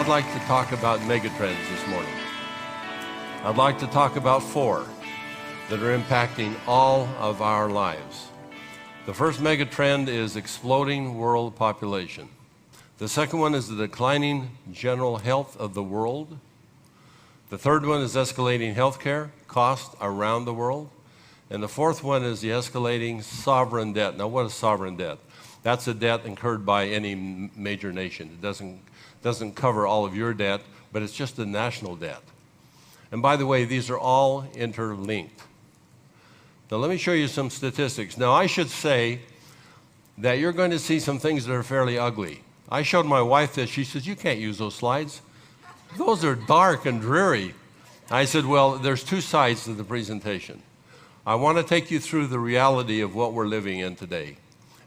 I'd like to talk about megatrends this morning. I'd like to talk about 4 that are impacting all of our lives. The first megatrend is exploding world population. The second one is the declining general health of the world. The third one is escalating healthcare costs around the world. And the fourth one is the escalating sovereign debt. Now, what is sovereign debt? That's a debt incurred by any major nation. It doesn't cover all of your debt, but it's just a national debt. And by the way, these are all interlinked. Now, let me show you some statistics. Now, I should say that you're going to see some things that are fairly ugly. I showed my wife this. She says, "You can't use those slides. Those are dark and dreary." I said, "Well, there's 2 sides to the presentation. I want to take you through the reality of what we're living in today.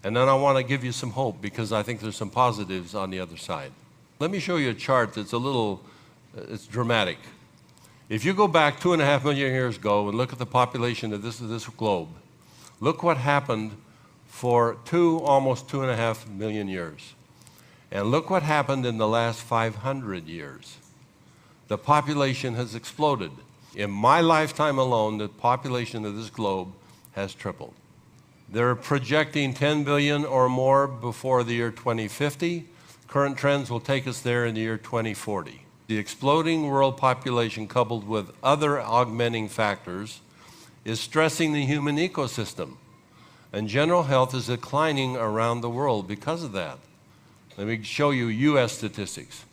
And then I want to give you some hope because I think there's some positives on the other side." Let me show you a chart that's it's dramatic. If you go back 2.5 million years ago and look at the population of this globe, look what happened for almost 2.5 million years. And look what happened in the last 500 years. The population has exploded. In my lifetime alone, the population of this globe has tripled. They're projecting 10 billion or more before the year 2050. Current trends will take us there in the year 2040. The exploding world population, coupled with other augmenting factors, is stressing the human ecosystem. And general health is declining around the world because of that. Let me show you U.S. statistics.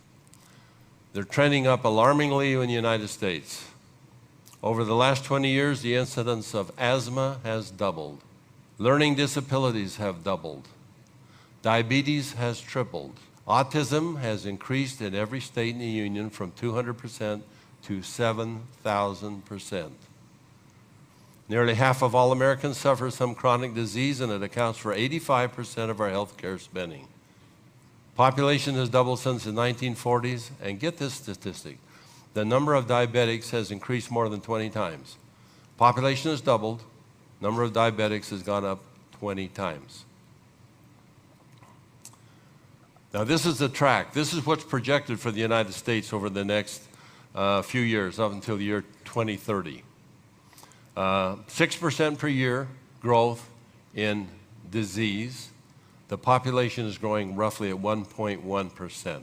They're trending up alarmingly in the United States. Over the last 20 years, the incidence of asthma has doubled. Learning disabilities have doubled. Diabetes has tripled. Autism has increased in every state in the union from 200% to 7,000%. Nearly half of all Americans suffer some chronic disease, and it accounts for 85% of our health care spending. Population has doubled since the 1940s, and get this statistic. The number of diabetics has increased more than 20 times. Population has doubled, number of diabetics has gone up 20 times. Now this is the track. This is what's projected for the United States over the next few years, up until the year 2030. 6% per year growth in disease. The population is growing roughly at 1.1%.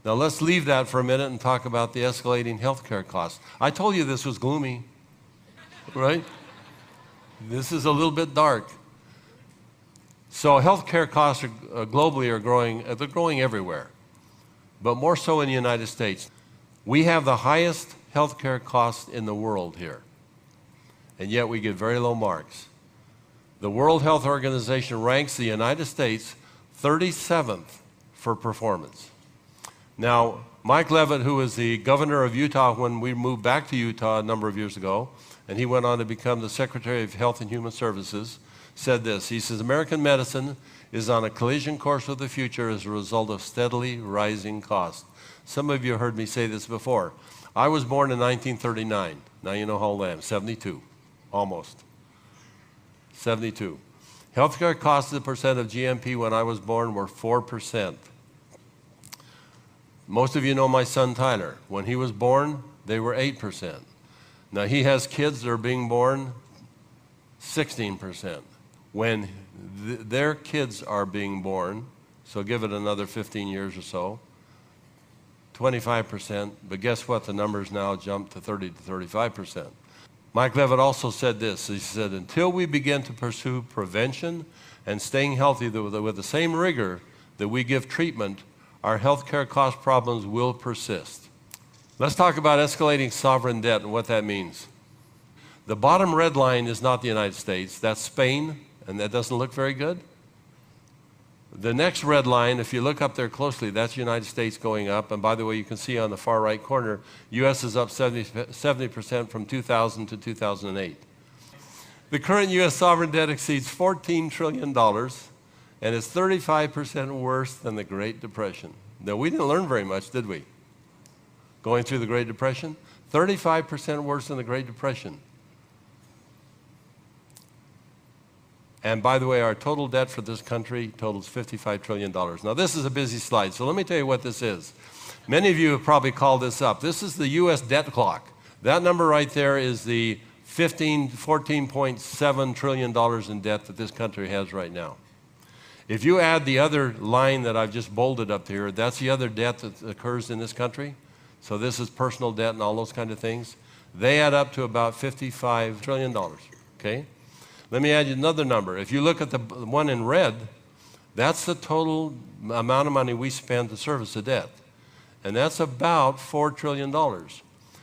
Now let's leave that for a minute and talk about the escalating healthcare costs. I told you this was gloomy, right? This is a little bit dark. So healthcare costs globally are growing, they're growing everywhere, but more so in the United States. We have the highest healthcare costs in the world here, and yet we get very low marks. The World Health Organization ranks the United States 37th for performance. Now, Mike Leavitt, who was the governor of Utah when we moved back to Utah a number of years ago, and he went on to become the Secretary of Health and Human Services, said this. He says, "American medicine is on a collision course with the future as a result of steadily rising costs." Some of you heard me say this before. I was born in 1939. Now you know how old I am, 72, almost. 72. Healthcare costs as a percent of GNP when I was born were 4%. Most of you know my son Tyler. When he was born, they were 8%. Now he has kids that are being born 16%. When their kids are being born, so give it another 15 years or so, 25%, but guess what? The numbers now jump to 30 to 35%. Mike Leavitt also said this. He said, "Until we begin to pursue prevention and staying healthy with the same rigor that we give treatment, our healthcare cost problems will persist." Let's talk about escalating sovereign debt and what that means. The bottom red line is not the United States. That's Spain, and that doesn't look very good. The next red line, if you look up there closely, that's the United States going up. And by the way, you can see on the far right corner, U.S. is up 70% from 2000 to 2008. The current U.S. sovereign debt exceeds $14 trillion, and it's 35% worse than the Great Depression. Now, we didn't learn very much, did we? Going through the Great Depression? 35% worse than the Great Depression. And by the way, our total debt for this country totals $55 trillion. Now, this is a busy slide, so let me tell you what this is. Many of you have probably called this up. This is the U.S. debt clock. That number right there is the $14.7 trillion in debt that this country has right now. If you add the other line that I've just bolded up here, that's the other debt that occurs in this country. So this is personal debt and all those kind of things. They add up to about $55 trillion, okay? Let me add you another number. If you look at the one in red, that's the total amount of money we spend to service the debt. And that's about $4 trillion.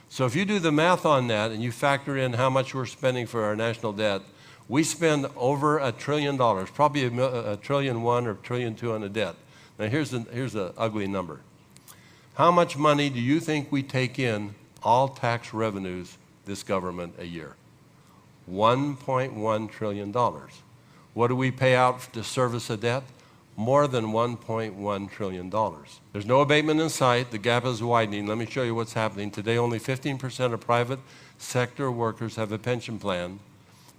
So if you do the math on that and you factor in how much we're spending for our national debt, we spend over $1 trillion, probably $1.1 trillion or $1.2 trillion on the debt. Now here's the ugly number. How much money do you think we take in, all tax revenues, this government a year? $1.1 trillion. What do we pay out to service the debt? More than $1.1 trillion. There's no abatement in sight. The gap is widening. Let me show you what's happening. Today, only 15% of private sector workers have a pension plan.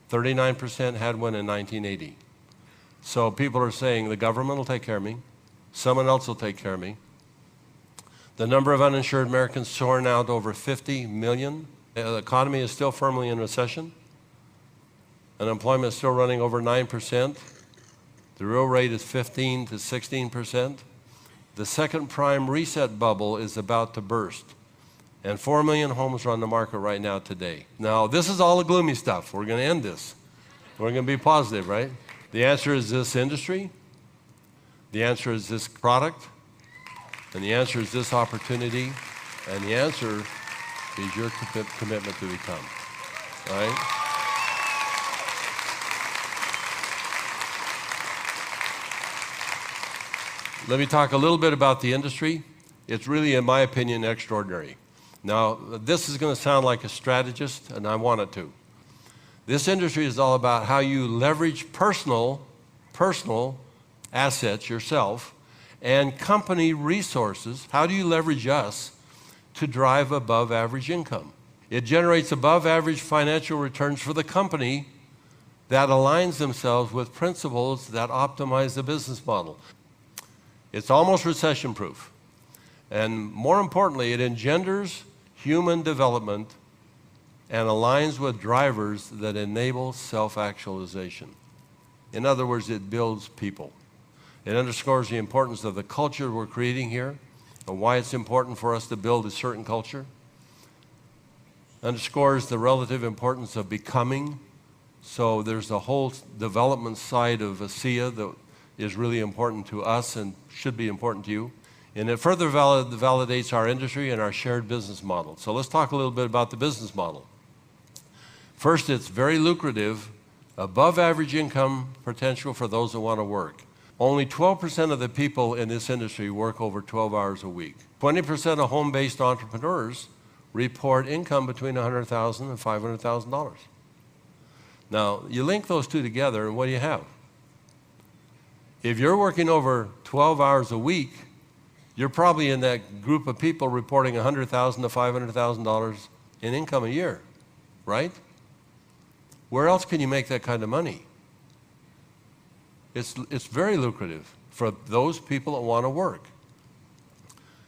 39% had one in 1980. So people are saying the government will take care of me. Someone else will take care of me. The number of uninsured Americans soaring now to over 50 million. The economy is still firmly in recession. Unemployment is still running over 9%. The real rate is 15 to 16%. The second prime reset bubble is about to burst. And 4 million homes are on the market right now today. Now, this is all the gloomy stuff. We're going to end this. We're going to be positive, right? The answer is this industry. The answer is this product. And the answer is this opportunity. And the answer is your commitment to become, right? Let me talk a little bit about the industry. It's really, in my opinion, extraordinary. Now, this is going to sound like a strategist, and I want it to. This industry is all about how you leverage personal assets yourself and company resources. How do you leverage us to drive above average income? It generates above average financial returns for the company that aligns themselves with principles that optimize the business model. It's almost recession-proof. And more importantly, it engenders human development and aligns with drivers that enable self-actualization. In other words, it builds people. It underscores the importance of the culture we're creating here and why it's important for us to build a certain culture. Underscores the relative importance of becoming. So there's a whole development side of Asea that is really important to us and should be important to you. And it further validates our industry and our shared business model. So let's talk a little bit about the business model. First, it's very lucrative, above average income potential for those that want to work. Only 12% of the people in this industry work over 12 hours a week. 20% of home-based entrepreneurs report income between $100,000 and $500,000. Now, you link those two together, and what do you have? If you're working over 12 hours a week, you're probably in that group of people reporting $100,000 to $500,000 in income a year, right? Where else can you make that kind of money? It's very lucrative for those people that want to work.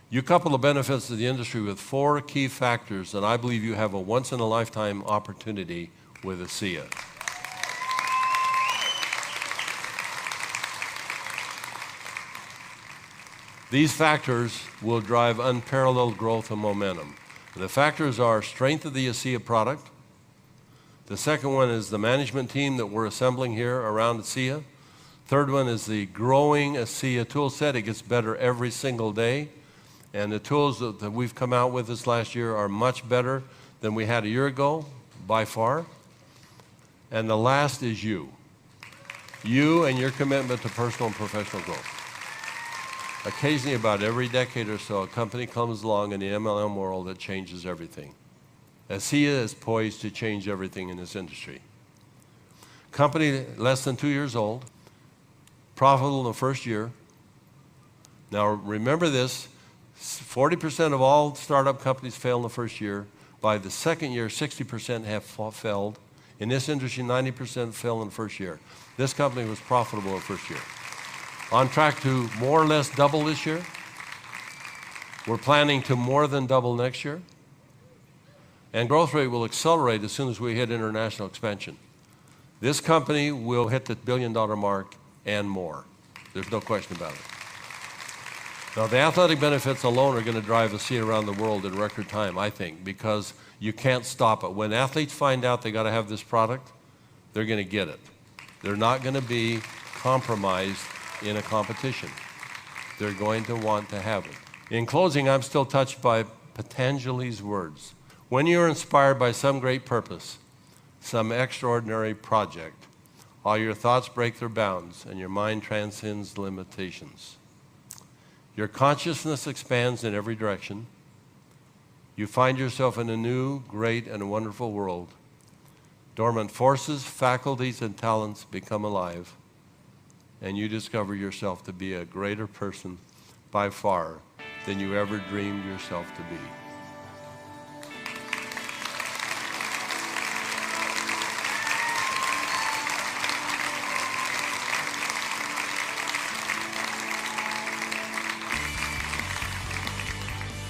You couple the benefits of the industry with 4 key factors, and I believe you have a once-in-a-lifetime opportunity with Asea. These factors will drive unparalleled growth and momentum. The factors are strength of the Asea product. The second one is the management team that we're assembling here around Asea. Third one is the growing Asea tool set. It gets better every single day. And the tools that we've come out with this last year are much better than we had a year ago, by far. And the last is you. You and your commitment to personal and professional growth. Occasionally, about every decade or so, a company comes along in the MLM world that changes everything. Asea is poised to change everything in this industry. Company less than 2 years old, profitable in the first year. Now remember this, 40% of all startup companies fail in the first year. By the second year, 60% have failed. In this industry, 90% fail in the first year. This company was profitable in the first year. On track to more or less double this year. We're planning to more than double next year. And growth rate will accelerate as soon as we hit international expansion. This company will hit the $1 billion mark and more. There's no question about it. Now, the athletic benefits alone are going to drive Asea around the world in record time, I think, because you can't stop it. When athletes find out they got to have this product, they're going to get it. They're not going to be compromised in a competition. They're going to want to have it. In closing, I'm still touched by Patanjali's words. When you're inspired by some great purpose, some extraordinary project, all your thoughts break their bounds and your mind transcends limitations. Your consciousness expands in every direction. You find yourself in a new, great, and wonderful world. Dormant forces, faculties, and talents become alive, and you discover yourself to be a greater person by far than you ever dreamed yourself to be.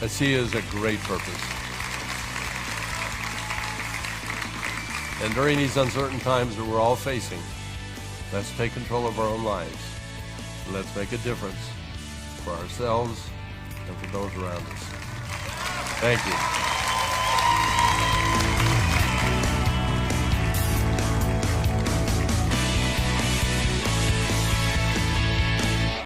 Asea is a great purpose. And during these uncertain times that we're all facing, let's take control of our own lives. And let's make a difference for ourselves and for those around us. Thank you.